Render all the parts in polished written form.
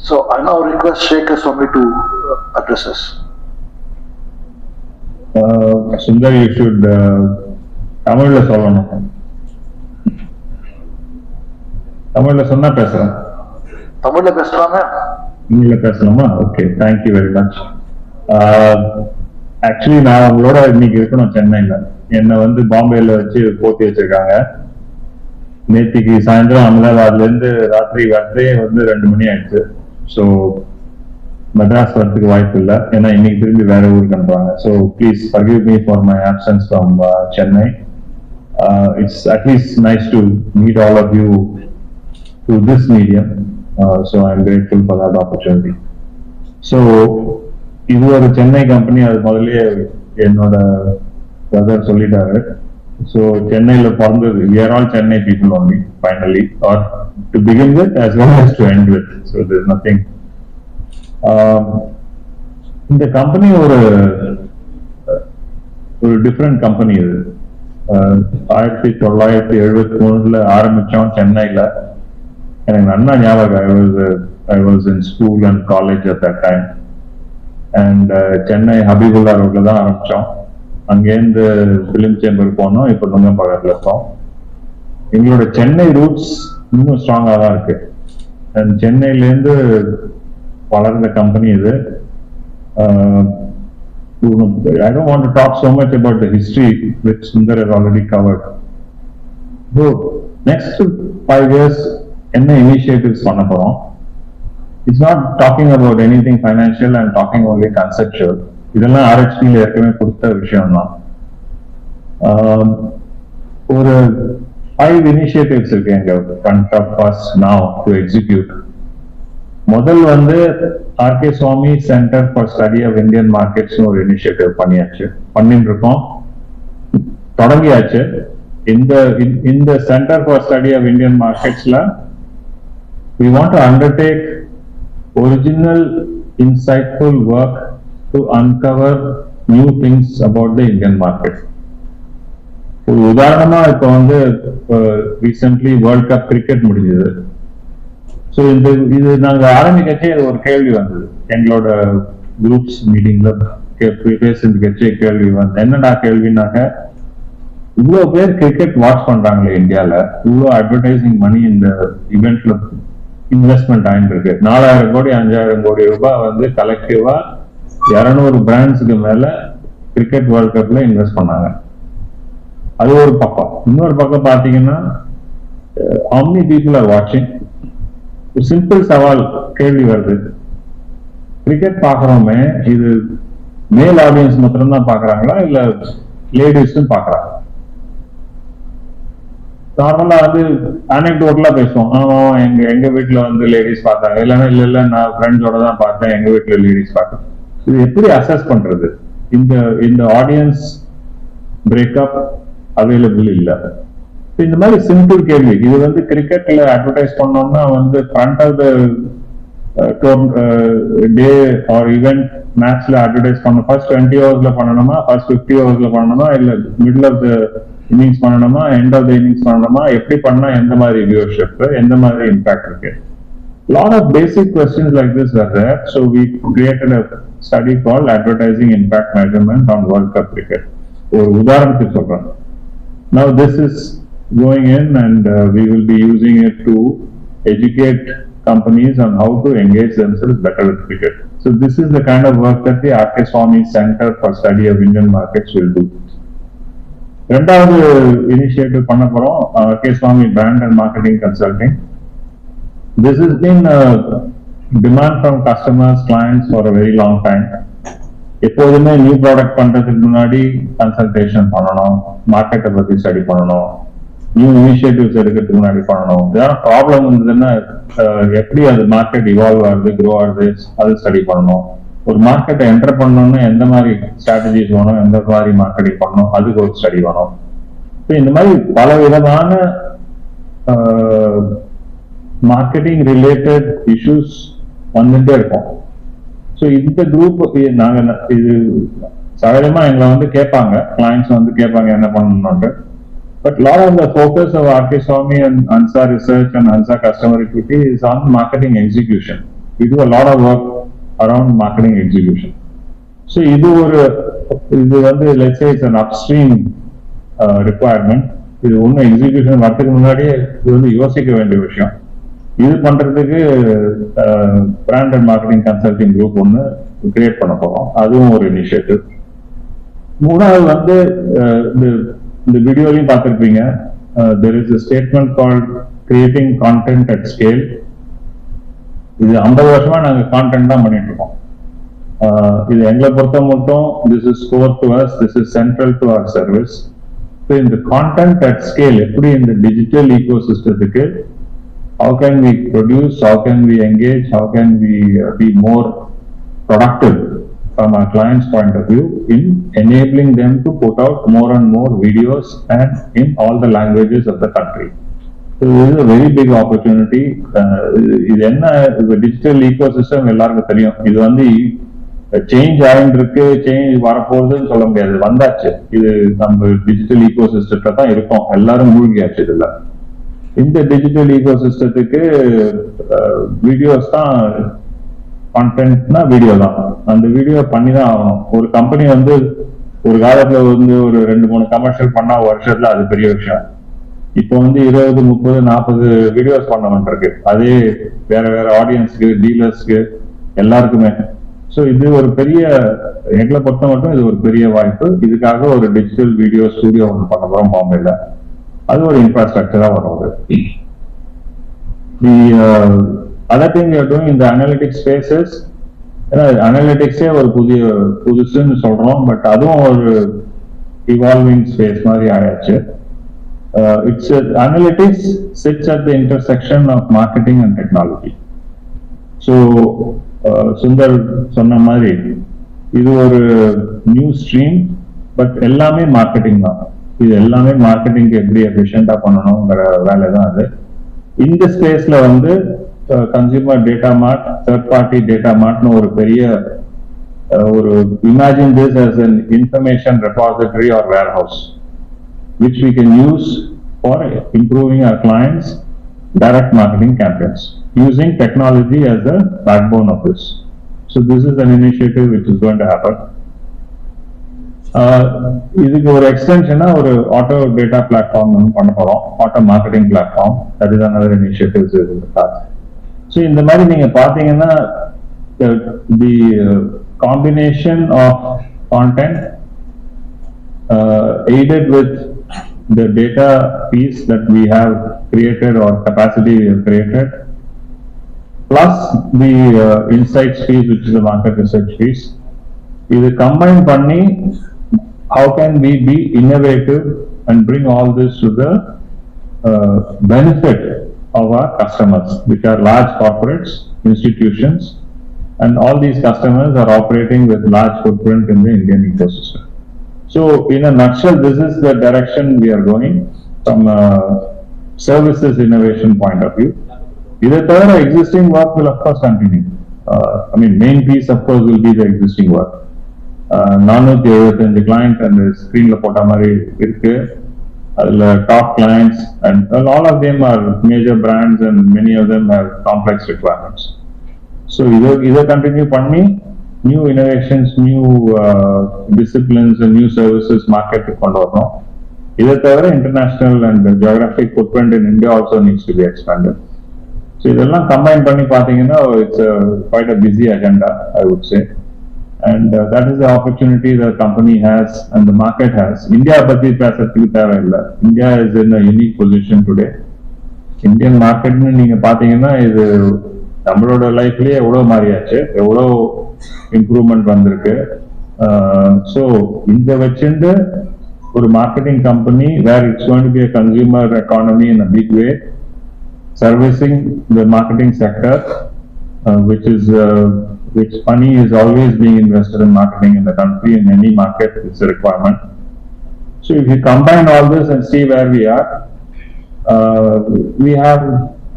So I now request K Swamy to address us. Sundar, you should தமிழ்ல சொல்லணும். தமிழ்ல சொன்னா பேசுறேன். தமிழ்ல பேசலாமா? தமிழ்ல பேசலாமா? Okay, thank you very much. Actually நான் உங்களோட இன்னைக்கு இருக்கணும் சென்னையில. என்னை வந்து பாம்பேல வச்சு போட்டி வச்சிருக்காங்க. நேற்றுக்கு சாயந்தரம் அகமதாபாத்ல இருந்து ராத்திரி வரதே வந்து 2 மணி ஆயிடுச்சு. ஸோ மெட்ராஸ் வரதுக்கு வாய்ப்பு இல்லை, ஏன்னா இன்னைக்கு திரும்பி வேற ஊருக்கு அனுப்புறாங்க. So please forgive me for my absence from Chennai. It's at least nice to meet all of you through this medium. So I'm grateful for that opportunity. So இது ஒரு சென்னை கம்பெனி, அது முதல்ல என்னோட பிரதர் சொல்லிட்டாரு. ஸோ சென்னையில பிறந்தது, we are all Chennai people only finally, or to begin with as well as to end with. So there's nothing. இந்த company ஒரு டிஃப்ரெண்ட் கம்பெனி. இது 1973 ஆரம்பிச்சோம் சென்னையில. எனக்கு நல்லா ஞாபகம், I was in school and college at that time. And Chennai Habibullah ரோட்ல தான் ஆரம்பிச்சோம். அங்கேருந்து பிலிம் சேம்பர் போனோம், இப்போ நுங்கம்பாக்கத்துல இருக்கோம். எங்களோட சென்னை ரூட்ஸ் இன்னும் ஸ்ட்ராங்கா தான் இருக்கு. அண்ட் சென்னையிலேருந்து வளர்ந்த கம்பெனி இது. I don't want to talk so much about the history which Sundar has already covered. So next 5 years என்ன initiatives பண்ண போறோம்? It's not talking about anything financial and talking only conceptual. இதெல்லாம் RHP-ல ஏற்கனவே கொடுத்த விஷயம் தான். ஒரு 5 initiatives இருக்கு எங்க front of us now to execute. முதல் வந்து K Swamy Center for Study of Indian Markets ஒரு இனிஷியேட்டிவ் பண்ணிட்டு இருக்கோம், தொடங்கியாச்சு. இந்த centre for study of Indian மார்க்கெட்ஸ்ல we want to undertake original insightful work to uncover new things about the Indian market. ஒரு உதாரணமா இப்ப வந்து ரீசென்ட்லி வேர்ல்ட் கப் கிரிக்கெட் முடிஞ்சது. ஸோ இது நாங்க ஆரம்பிக்கச்சே ஒரு கேள்வி வந்தது எங்களோட குரூப்ஸ் மீட்டிங்ல பேசுறதுக்கே கேள்வி வந்து, என்னடா கேள்வினாக்க, இவ்வளவு பேர் கிரிக்கெட் வாட்ச் பண்றாங்களே இந்தியால, இவ்வளவு அட்வர்டைசிங் மணி இந்த இவெண்ட்ல இன்வெஸ்ட்மெண்ட் ஆயிட்டு இருக்கு. 4000 கோடி 5000 கோடி ரூபாய் வந்து கலெக்டிவா 200 பிராண்ட்ஸுக்கு மேல கிரிக்கெட் வேர்ல்ட் கப்ல இன்வெஸ்ட் பண்ணாங்க. அது ஒரு பக்கம். இன்னொரு பக்கம் பாத்தீங்கன்னா how many people are watching? Simple சவால் கேள்வி வருது, கிரிக்கெட் பாக்குறோமே, இது மேல் ஆடியன்ஸ் மாத்திரம் தான் பாக்குறாங்களா இல்ல லேடிஸும் பாக்குறாங்க? நார்மலா வந்து அனெக்டோட்டலா பேசுவோம், ஆமா எங்க வீட்டுல வந்து லேடிஸ் பார்த்தாங்க, இல்லைன்னா இல்ல நான் ஃப்ரெண்ட்ஸோட தான் பார்த்தேன், எங்க வீட்டுல லேடிஸ் பார்த்தேன். இது எப்படி அசஸ் பண்றது? இந்த ஆடியன்ஸ் பிரேக்கப் அவைலபிள் இல்லை. இந்த மாதிரி சிம்பிள் கேள்வி. இது வந்து கிரிக்கெட்ல அட்வர்டைஸ் பண்ணோம்னா வந்து front of the day or event மேட்ச்ல அட்வர்டைஸ் பண்ணணும். ஃபர்ஸ்ட் 20 ஹவர்ஸ்ல பண்ணணுமா, ஃபர்ஸ்ட் 50 ஹவர்ஸ்ல பண்ணணுமா, இல்ல மிடில் ஆஃப் த இன்னிங்ஸ் பண்ணணுமா, எண்ட் ஆஃப் த இன்னிங்ஸ் பண்ணணுமா, எப்படி பண்ணா எந்த மாதிரி வியூவர்ஷிப், எந்த மாதிரி இம்பாக்ட் இருக்கு? lot of basic questions like this were there. So we created a study called Advertising Impact Measurement on World Cup Cricket. ஒரு உதாரணத்துக்கு சொல்றேன். Now this is going in and we will be using it to educate companies on how to engage themselves better with cricket. So this is the kind of work that the K Swamy Center for Study of Indian Markets will do. ரெண்டாவது initiative பண்ண போறோம், K Swamy Brand and Marketing Consulting. This has been a demand from customers, clients for a very long time. எப்போதுமே new product பண்றதுக்கு முன்னாடி consultation பண்ணணும், மார்க்கெட்டை பத்தி study பண்ணணும், நியூ இனிஷியேட்டிவ்ஸ் எடுக்கிறதுக்கு முன்னாடி பண்ணணும். ஏதாவது ப்ராப்ளம் இருந்ததுன்னா எப்படி அது மார்க்கெட் இவால்வ் ஆகுது, க்ரோ ஆகுது, அது ஸ்டடி பண்ணணும். ஒரு மார்க்கெட்டை என்டர் பண்ணணும்னா எந்த மாதிரி ஸ்ட்ராட்டஜிஸ் வேணும், எந்த மாதிரி மார்க்கெட்டிங் பண்ணணும், அதுக்கு ஒரு ஸ்டடி வேணும். இந்த மாதிரி பல விதமான மார்க்கெட்டிங் ரிலேட்டட் இஷ்யூஸ் வந்துட்டே இருக்கும். ஸோ இந்த குரூப் நாங்க இது சகஜமா எங்களை வந்து கேட்பாங்க, கிளைண்ட்ஸ் வந்து கேட்பாங்க என்ன பண்ணணும்னு. But lot of the focus of K Swamy and ANSA research and ANSA customer equity is on marketing execution. we do a lot of work around marketing execution. So let's say it's an upstream requirement. இது ஒன்றும் execution வரதுக்கு முன்னாடியே இது வந்து யோசிக்க வேண்டிய விஷயம். இது பண்றதுக்கு brand and marketing consulting group ஒன்று கிரியேட் பண்ண போறோம். அதுவும் ஒரு இனிஷியேட்டிவ். மூணாவது வந்து இந்த வீடியோலையும் பார்த்துருப்பீங்க, there is a statement called creating content at scale. இது 50 வருஷமா நாங்க கான்டென்ட் தான் பண்ணிட்டு இருக்கோம். இது எங்களை பொறுத்த மட்டும் this is core to us, this is central to our service. So இந்த content at scale எப்படி இந்த digital ecosystemத்துக்கு how can we produce, how can we engage, how can we be more productive from our clients' point of view in enabling them to put out more and more videos and in all the languages of the country. So this is a very big opportunity. இது என்ன digital ecosystem எல்லாருக்கும் தெரியும். இது வந்து change ஆகிட்டு இருக்கு, change வரப்போகுதுன்னு சொல்ல முடியாது, வந்தாச்சு. இது நம்ம டிஜிட்டல் ecosystemல தான் இருக்கோம், எல்லாரும் மூழ்கியாச்சு இதுல. இந்த டிஜிட்டல் ecosystemத்துக்கு வீடியோஸ் தான் கான்டென்ட்னா வீடியோ தான். அந்த வீடியோ பண்ணி தான் ஆகணும். ஒரு கம்பெனி வந்து ஒரு காலத்துல வந்து ஒரு 2-3 கமர்ஷியல் பண்ணா வருஷத்துல அது பெரிய விஷயம். இப்போ வந்து 20, 30, 40 வீடியோஸ் பண்ண வேண்டியிருக்கு. அதே வேற வேற ஆடியன்ஸ்க்கு, டீலர்ஸ்க்கு, எல்லாருக்குமே. ஸோ இது ஒரு பெரிய, எங்களை பொறுத்த மட்டும் இது ஒரு பெரிய வாய்ப்பு. இதுக்காக ஒரு டிஜிட்டல் வீடியோ ஸ்டுடியோ ஒன்று பண்ண போறோம் பாம்பேல. அது ஒரு இன்ஃப்ராஸ்ட்ரக்சரா வரும். Other thing we are doing in the analytics space is, அனலிட்டிக்ஸே ஒரு புதுசுன்னு சொல்றோம், பட் அதுவும் ஒரு இவால்விங் ஸ்பேஸ் மாதிரி ஆயாச்சு. It's analytics sits at the intersection of marketing and technology. So Sundar சொன்ன மாதிரி இது ஒரு நியூ ஸ்ட்ரீம், பட் எல்லாமே மார்க்கெட்டிங் தான். இது எல்லாமே மார்க்கெட்டிங்க்கு எப்படி எஃபிஷியண்டா பண்ணணுங்கிற வேலை தான் அது. இந்த ஸ்பேஸ்ல வந்து கன்சியூமர் டேட்டா மார்ட், தேர்ட் பார்ட்டி டேட்டா மார்ட்னு ஒரு பெரிய ஒரு imagine this as an information repository or warehouse which we can use for improving our clients' direct marketing campaigns using technology as the backbone of this. So this is an initiative which is going to happen. இதுக்கு ஒரு எக்ஸ்டென்ஷனா ஒரு auto data platform பண்ண போறோம், auto marketing platform. That is another initiative in the past. So இந்த மாதிரி நீங்க பாத்தீங்கன்னா the combination of content aided with the data piece that we have created or capacity we have created, plus the insights piece which is the market research piece. இது combine பண்ணி how can we be innovative and bring all this to the benefit of our customers, which are large corporates, institutions, and all these customers are operating with large footprint in the Indian ecosystem. So in a nutshell, this is the direction we are going from a services innovation point of view. Either existing work will of course continue. Main piece of course will be the existing work. 475 client and the screen la pota mari irukku. Top clients and all of them are major brands and many of them have complex requirements. So either continue panni new innovations, new disciplines and new services market kondu varom. Either thavara international and geographic footprint in India also needs to be expanded. So idella combine panni pathina it's quite a busy agenda, I would say. And that is the opportunity the company has and the market has. India பத்தி பேசறதுக்கு தேவையில்லை. India is in a unique position today. Indian market நீங்க பாத்தீங்கன்னா இது நம்மளோட லைஃப்லயே எவ்வளவு மாறியாச்சு, எவ்வளவு இம்ப்ரூவ்மெண்ட் வந்திருக்கு. ஸோ இந்த வச்சுட்டு ஒரு marketing company where it's going to be a consumer economy in a big way, servicing the marketing sector, which money is always being invested in marketing in the country. In any market, it's a requirement. So if you combine all this and see where we are, we have,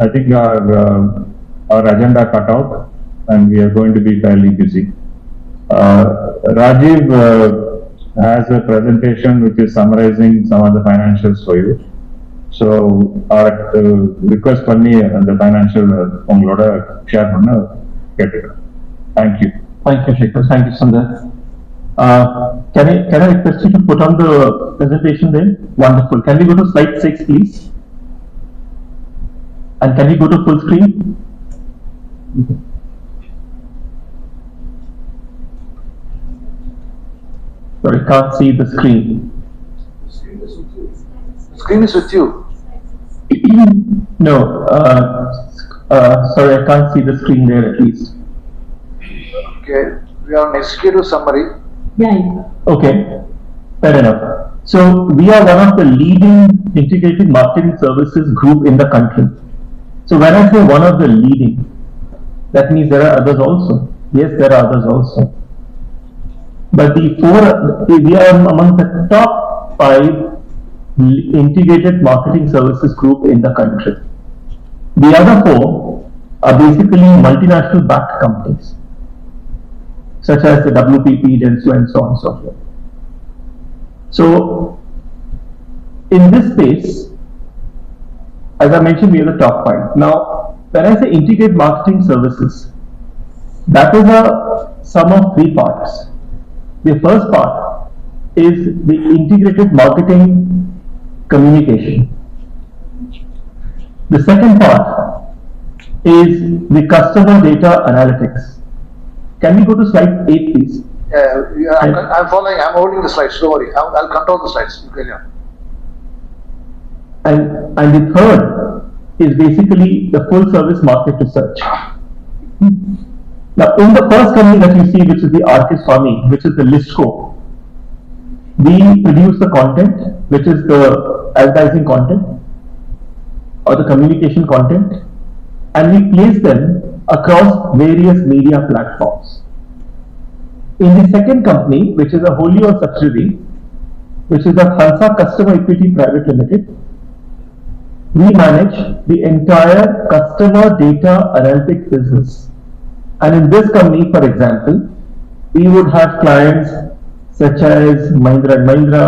I think, our agenda cut out, and we are going to be fairly busy. Rajiv has a presentation which is summarizing some of the financials for you. So our request panni and the financial ungaloda share panna கேட்டுக்கிறேன். Thank you. Thank you, Shekhar. Thank you, Sundar. Can I request you to put on the presentation then? Wonderful. Can we go to slide 6, please? And can we go to full screen? Sorry, can't see the screen. Screen is with you. No, sorry, I can't see the screen there at least. Okay, we are on executive summary. Yeah. Okay, fair enough. So we are one of the leading integrated marketing services group in the country. So when I say one of the leading, that means there are others also. Yes, there are others also. But we are among the top 5 integrated marketing services group in the country. The other 4 are basically multinational backed companies, such as the WPP, Dentsu, and so on and so forth. So, in this space, as I mentioned, we are the top 5. Now, when I say integrated marketing services, that is a sum of 3 parts. The first part is the integrated marketing communication. The second part is the customer data analytics. Can we go to slide 8, please? Yeah, I'm following, I'm holding the slides, don't worry. I'll control the slides. You carry on. And the third is basically the full service market research. Now, in the first company that you see, which is the K Swamy, which is the Listco, we produce the content, which is the advertising content or the communication content, and we place them across various media platforms. In the second company, which is a wholly owned subsidiary, which is the Hansa Customer Equity Private Limited, we manage the entire customer data analytics business. And in this company, for example, we would have clients such as Mahindra & Mahindra,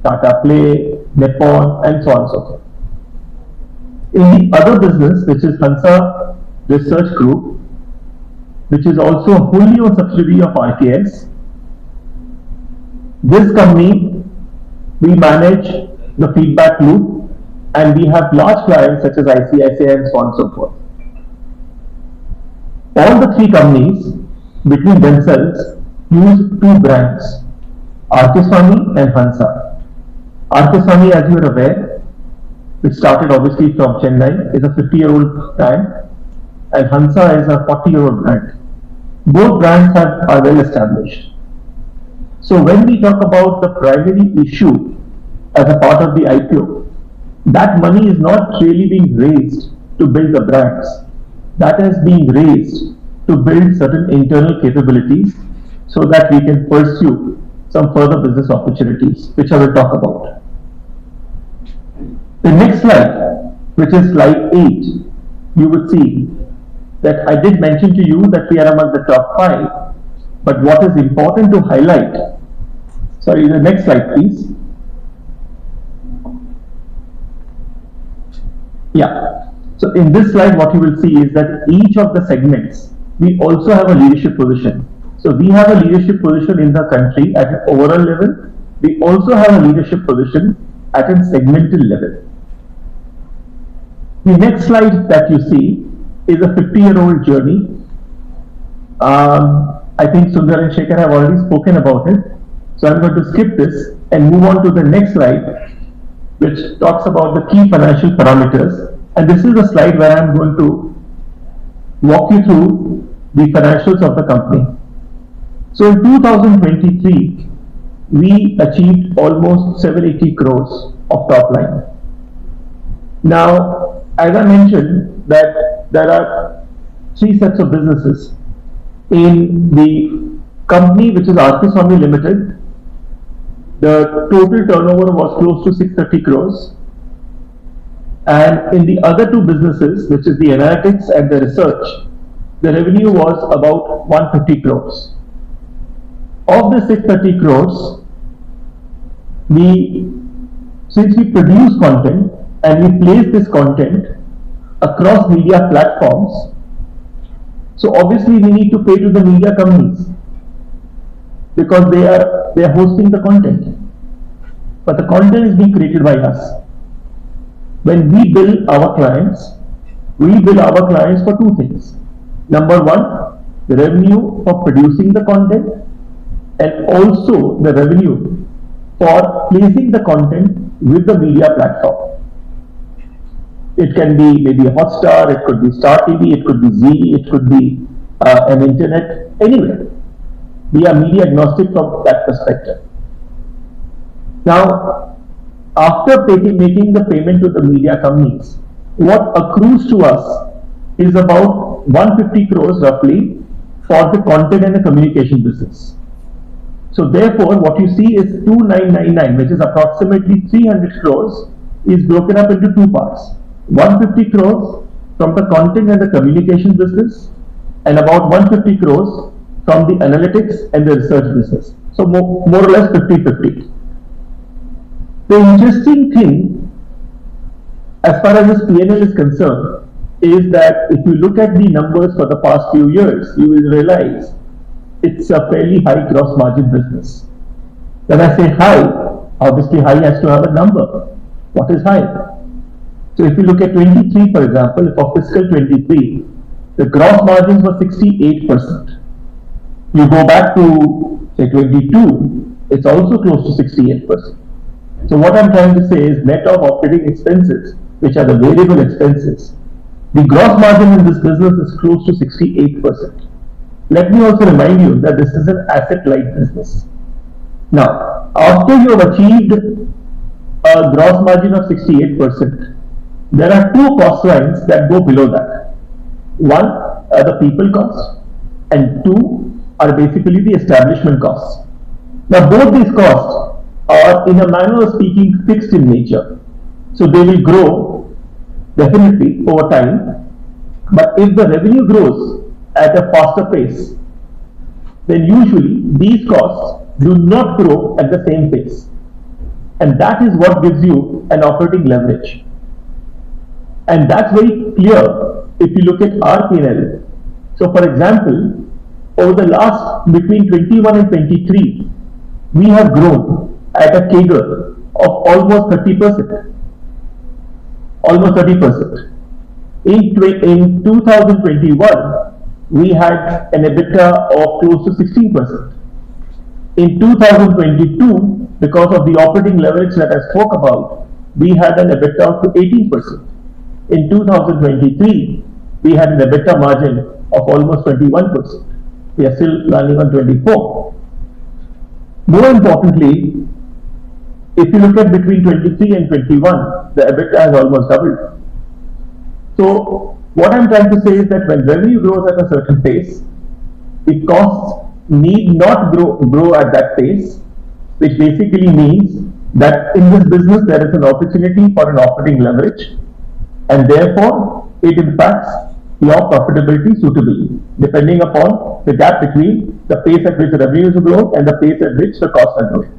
Tata Play, Nippon, and so on and so forth. In the other business, which is Hansa Research Group, which is also a wholly owned subsidiary of RKS, this company, we manage the feedback loop, and we have large clients such as ICICI and so on and so forth. All the 3 companies between themselves use 2 brands, K Swamy and Hansa. K Swamy, as you are aware, which started obviously from Chennai, is a 50-year-old brand, and Hansa is a 40-year-old brand. Both brands are well established. So when we talk about the primary issue as a part of the IPO, that money is not really being raised to build the brands. That is being raised to build certain internal capabilities so that we can pursue some further business opportunities, which I will talk about. The next slide, which is slide 8, you would see that I did mention to you that we are among the top 5, but what is important to highlight, sorry, the next slide please. Yeah, so in this slide what you will see is that each of the segments, we also have a leadership position. So we have a leadership position in the country at an overall level. We also have a leadership position at a segmental level. The next slide that you see is a 50-year-old journey. I think Sundar and Shekhar have already spoken about it. So I'm going to skip this and move on to the next slide, which talks about the key financial parameters. And this is a slide where I'm going to walk you through the financials of the company. So in 2023, we achieved almost 780 crores of top line. Now, as I mentioned, that there are 3 sets of businesses. In the company, which is K Swamy Limited, the total turnover was close to 630 crores. And in the other 2 businesses, which is the analytics and the research, the revenue was about 150 crores. Of the 630 crores, since we produce content and we place this content across media platforms, So obviously we need to pay to the media companies because they are hosting the content. But the content is being created by us. When we bill our clients for two things. Number one, the revenue for producing the content, and also the revenue for placing the content with the media platform. It can be maybe a Hotstar, it could be Star TV, it could be Z, it could be an internet, anywhere. We are media agnostic from that perspective. Now, after making the payment to the media companies, what accrues to us is about 150 crores roughly for the content and the communication business. So therefore, what you see is 2999, which is approximately 300 crores, is broken up into two parts. 150 crores from the content and the communication business, and about 150 crores from the analytics and the research business. So more or less 50-50. The interesting thing, as far as this P&L is concerned, is that if you look at the numbers for the past few years, you will realize it's a fairly high gross margin business. When I say high, obviously high has to have a number. What is high? So if you look at 23, for example, for fiscal 23, the gross margins were 68%. You go back to say 22, it's also close to 68%. So what I'm trying to say is net of operating expenses, which are the variable expenses, the gross margin in this business is close to 68%. Let me also remind you that this is an asset-light business. Now, after you have achieved a gross margin of 68%, there are two cost lines that go below that. One are the people costs, and two are basically the establishment costs. Now, both these costs are, in a manner of speaking, fixed in nature. So they will grow definitely over time. But if the revenue grows at a faster pace, then usually these costs do not grow at the same pace. And that is what gives you an operating leverage. And that's very clear if you look at our P&L. So for example, over the last, between 21 and 23, we have grown at a CAGR of almost 30%. Almost 30%. In 2021, we had an EBITDA of close to 16%. In 2022, because of the operating leverage that I spoke about, we had an EBITDA of 18%. In 2023, we had an EBITDA margin of almost 21%. We are still running on 24. More importantly, if you look at between 23 and 21, the EBITDA has almost doubled. So what I'm trying to say is that when revenue grows at a certain pace, the costs need not grow at that pace, which basically means that in this business there is an opportunity for an operating leverage, and therefore it impacts your profitability suitably, depending upon the gap between the pace at which the revenues grow and the pace at which the costs are growing.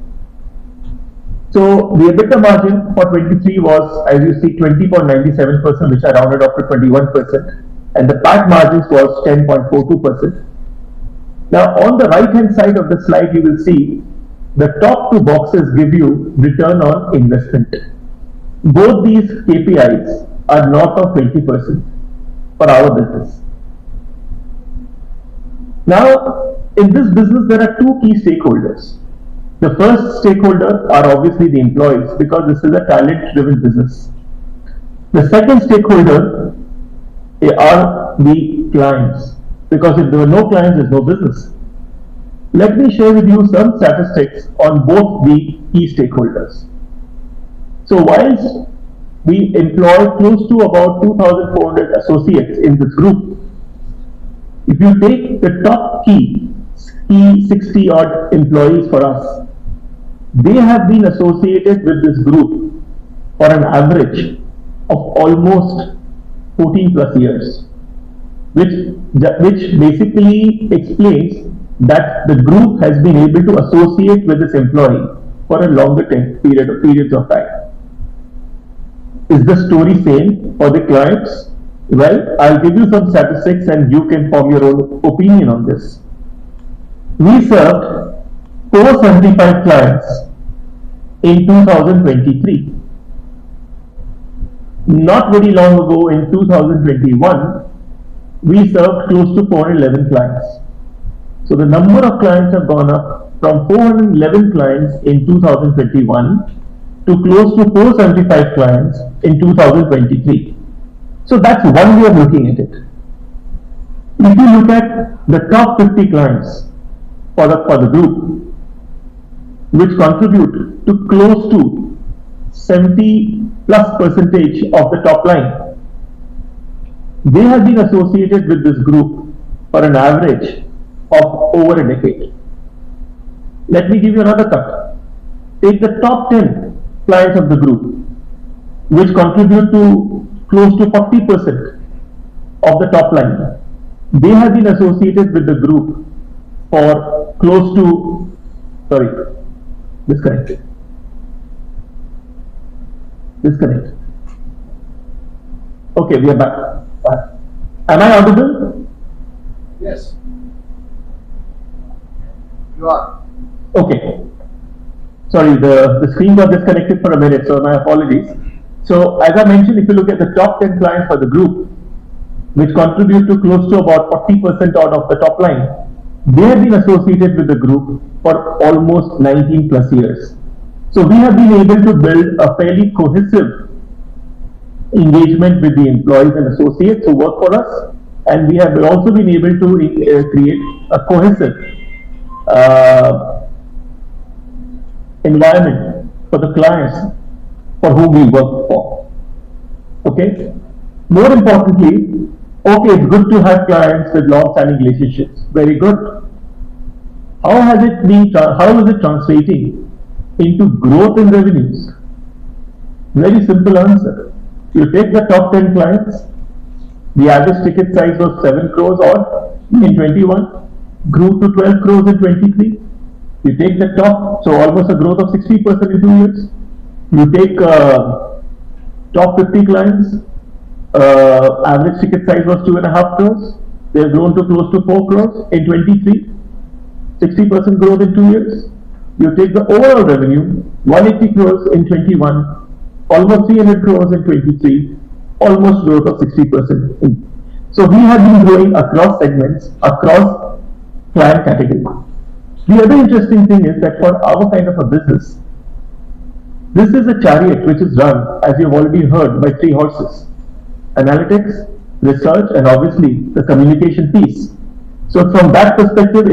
So the EBITDA margin for 23 was, as you see, 20.97%, which I rounded up to 21%, and the PAT margins was 10.42%. Now, on the right hand side of the slide, you will see the top two boxes give you return on investment. Both these KPIs are north of 20% for our business. Now, in this business, there are two key stakeholders. The first stakeholder are obviously the employees, because this is a talent-driven business. The second stakeholder are the clients, because if there were no clients, there's no business. Let me share with you some statistics on both the key stakeholders. So whilst we employ close to about 2,400 associates in this group, if you take the top key 60 odd employees for us, they have been associated with this group for an average of almost 14 plus years, which basically explains that the group has been able to associate with this employee for a longer periods of time. Is the story same for the clients? Well, I'll give you some statistics and you can form your own opinion on this. We served 475 clients in 2023. Not very long ago in 2021, we served close to 411 clients. So the number of clients have gone up from 411 clients in 2021 to close to 475 clients in 2023. So that's one way of looking at it. If you look at the top 50 clients for the group, which contribute to close to 70+% of the top line, they have been associated with this group for an average of over a decade. Let me give you another cut. Take the top 10 clients of the group, which contribute to close to 40% of the top line. They have been associated with the group for close to, disconnected. Okay, we are back. Am I audible? Yes. You are. Okay. Sorry, the screen got disconnected for a minute, so my apologies. So, as I mentioned, if you look at the top 10 clients for the group, which contribute to close to about 40% out of the top line, they have been associated with the group for almost 19+ years. So, we have been able to build a fairly cohesive engagement with the employees and associates who work for us, and we have also been able to create a cohesive environment for the clients for whom we work for. Okay. More importantly, okay, it's good to have clients with long-standing relationships. Very good. How is it translating into growth in revenues? Very simple answer. You take the top 10 clients, the average ticket size was 7 crores odd in 21, grew to 12 crores in 23. You take the top, so almost a growth of 60% in 2 years. You take top 50 clients, average ticket size was 2.5 crores. They've grown to close to 4 crores in 23. 60% growth in 2 years. You take the overall revenue, 180 crores in 21, almost 300 crores in 23, almost growth of 60%. So we have been growing across segments, across client categories. The other interesting thing is that for our kind of a business, this is a chariot which is run, as you've already heard, by 3 horses: analytics, research, and obviously the communication piece. So from that perspective,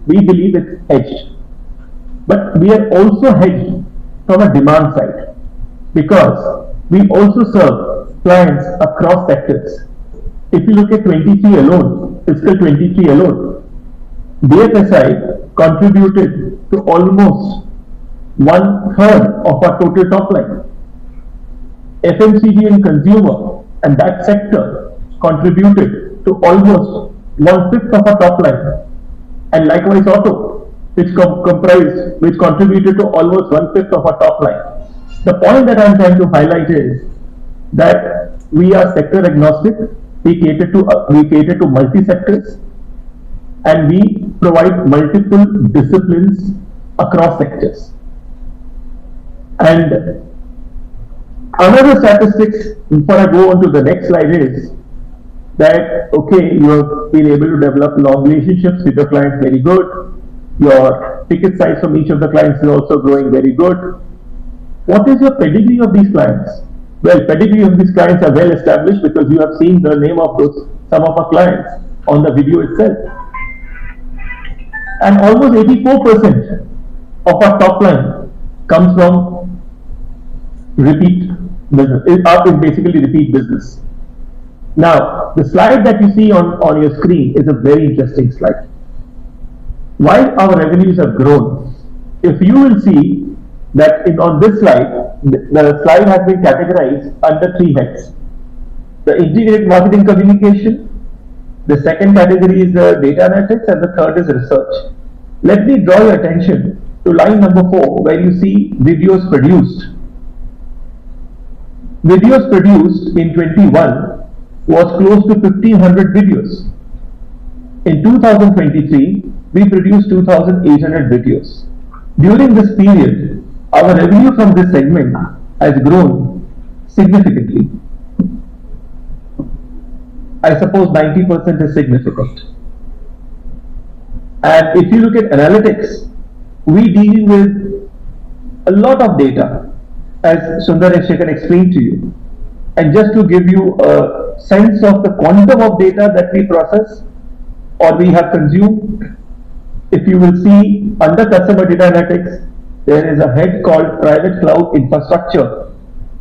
we believe it's hedged. But we are also hedged from a demand side, because we also serve clients across sectors. If you look at 23 alone, fiscal 23 alone, BFSI contributed to almost 1/3 of our total top line. FMCG and consumer and that sector contributed to almost 1/5 of our top line. And likewise auto, which contributed to almost 1/5 of our top line. The point that I'm trying to highlight is that we are sector agnostic. We cater to multi-sectors, and we provide multiple disciplines across sectors. And another statistics before I go on to the next slide is that, okay, you have been able to develop long relationships with your clients, very good. Your ticket size from each of the clients is also growing, very good. What is your pedigree of these clients? Well, pedigree of these clients are well established because you have seen the name of some of our clients on the video itself. And almost 84% of our top line comes from repeat business, is basically repeat business. Now, the slide that you see on your screen is a very interesting slide. Why our revenues have grown? If you will see that on this slide, the slide has been categorized under 3 heads. The integrated marketing communication, the second category is the data analytics, and the third is research. Let me draw your attention to line number 4, where you see videos produced. Videos produced in 21 was close to 1500 videos. In 2023, we produced 2800 videos. During this period, our revenue from this segment has grown significantly. I suppose 90% is significant. And if you look at analytics, we deal with a lot of data, as Sundar and Shekhar explained to you. And just to give you a sense of the quantum of data that we process or we have consumed, if you will see under customer data analytics, there is a head called private cloud infrastructure,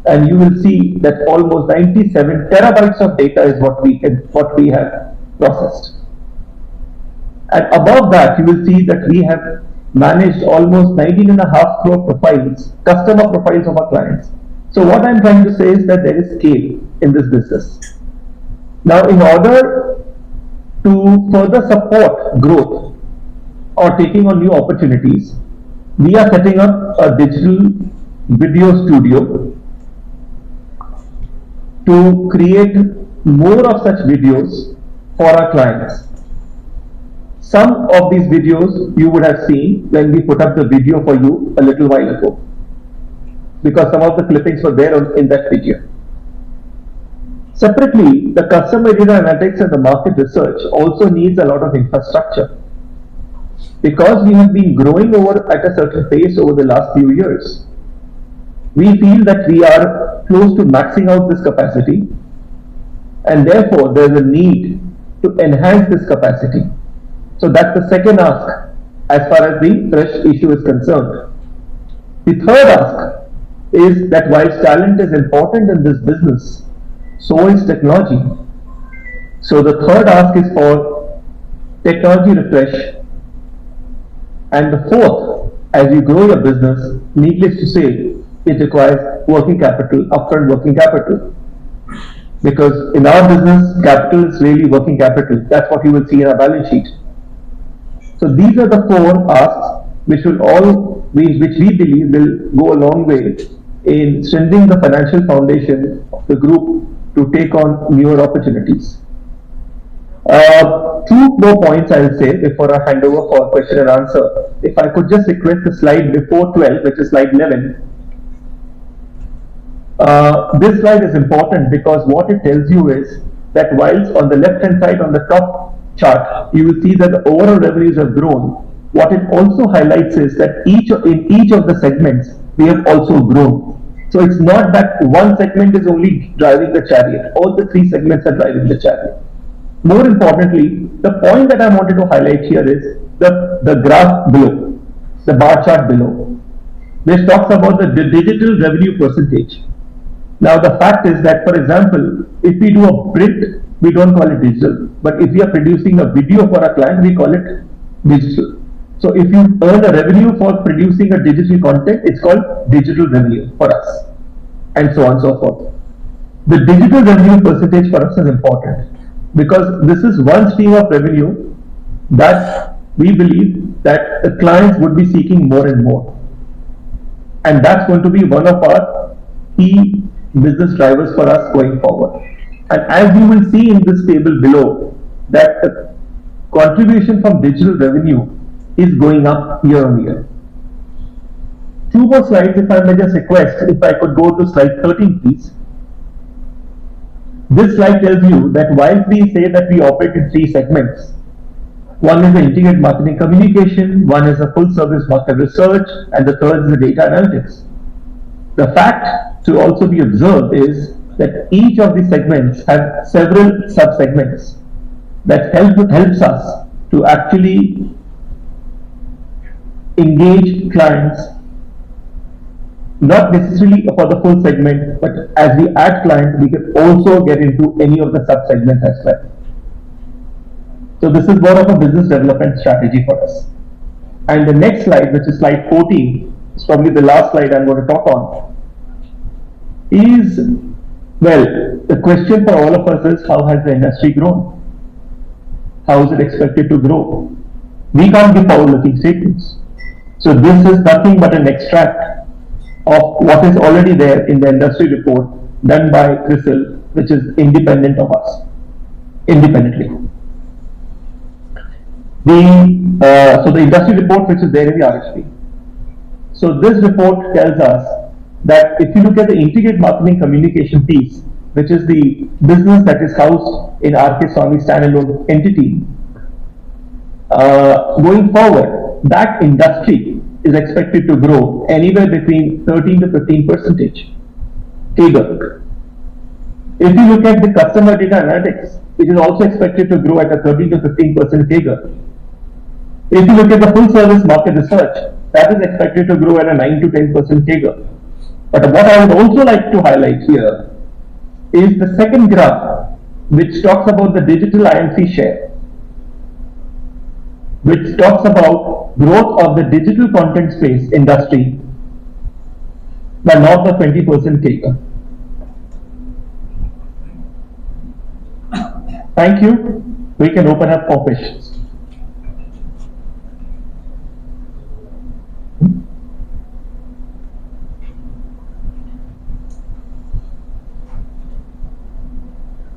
and you will see that almost 97 terabytes of data is what we have processed. And above that, you will see that we have managed almost 19.5 crore profiles, customer profiles of our clients. So what I'm trying to say is that there is scale in this business. Now, in order to further support growth or taking on new opportunities, we are setting up a digital video studio to create more of such videos for our clients. Some of these videos you would have seen when we put up the video for you a little while ago, because some of the clippings were there in that video. Separately, the customer data analytics and the market research also needs a lot of infrastructure. Because we have been growing at a certain pace over the last few years, we feel that we are close to maxing out this capacity, and therefore there is a need to enhance this capacity. So that's the second ask as far as the fresh issue is concerned. The third ask is that whilst talent is important in this business, so is technology. So the third ask is for technology refresh. And the fourth, as you grow your business, needless to say, it requires working capital, upfront working capital. Because in our business, capital is really working capital. That's what you will see in our balance sheet. So these are the four asks which we believe will go a long way in strengthening the financial foundation of the group to take on newer opportunities. Two more points I will say before I hand over for question and answer. If I could just request the slide before 12, which is slide 11. This slide is important because what it tells you is that whilst on the left hand side on the top chart, you will see that the overall revenues have grown. What it also highlights is that in each of the segments, we have also grown. So it's not that one segment is only driving the chariot. All the three segments are driving the chariot. More importantly, the point that I wanted to highlight here is the graph below, the bar chart below, which talks about the digital revenue percentage. Now the fact is that, for example, if we do a print, we don't call it digital. But if we are producing a video for a client, we call it digital. So if you earn a revenue for producing a digital content, it's called digital revenue for us, and so on and so forth. The digital revenue percentage for us is important because this is one stream of revenue that we believe that the clients would be seeking more and more. And that's going to be one of our key business drivers for us going forward. And as you will see in this table below, that the contribution from digital revenue is going up year on year. Two more slides, if I may just request, if I could go to slide 13, please. This slide tells you that while we say that we operate in three segments, one is the integrated marketing communication, one is a full service market research, and the third is the data analytics. The fact to also be observed is that each of these segments have several sub-segments that helps us to actually engage clients, not necessarily for the full segment, but as we add clients, we can also get into any of the sub-segments as well. So this is more of a business development strategy for us. And the next slide, which is slide 14, is probably the last slide I'm going to talk on, is, well, the question for all of us is, how has the industry grown? How is it expected to grow? We can't give forward-looking statements. So this is nothing but an extract of what is already there in the industry report done by CRISIL, which is independent of us, independently. So the industry report which is there in the RHP. So this report tells us that if you look at the integrated marketing communication piece, which is the business that is housed in RK Swamy standalone entity, going forward, that industry is expected to grow anywhere between 13 to 15% CAGR. If you look at the customer data analytics, it is also expected to grow at a 13 to 15% CAGR. If you look at the full service market research, that is expected to grow at a 9 to 10% CAGR. But what I would also like to highlight here is the second graph, which talks about the digital IMC share, which talks about growth of the digital content space industry by north of 20% CAGR. Thank you. We can open up for questions.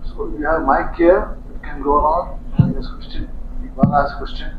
So you have mic here, you can go on, ask question. You want to ask question?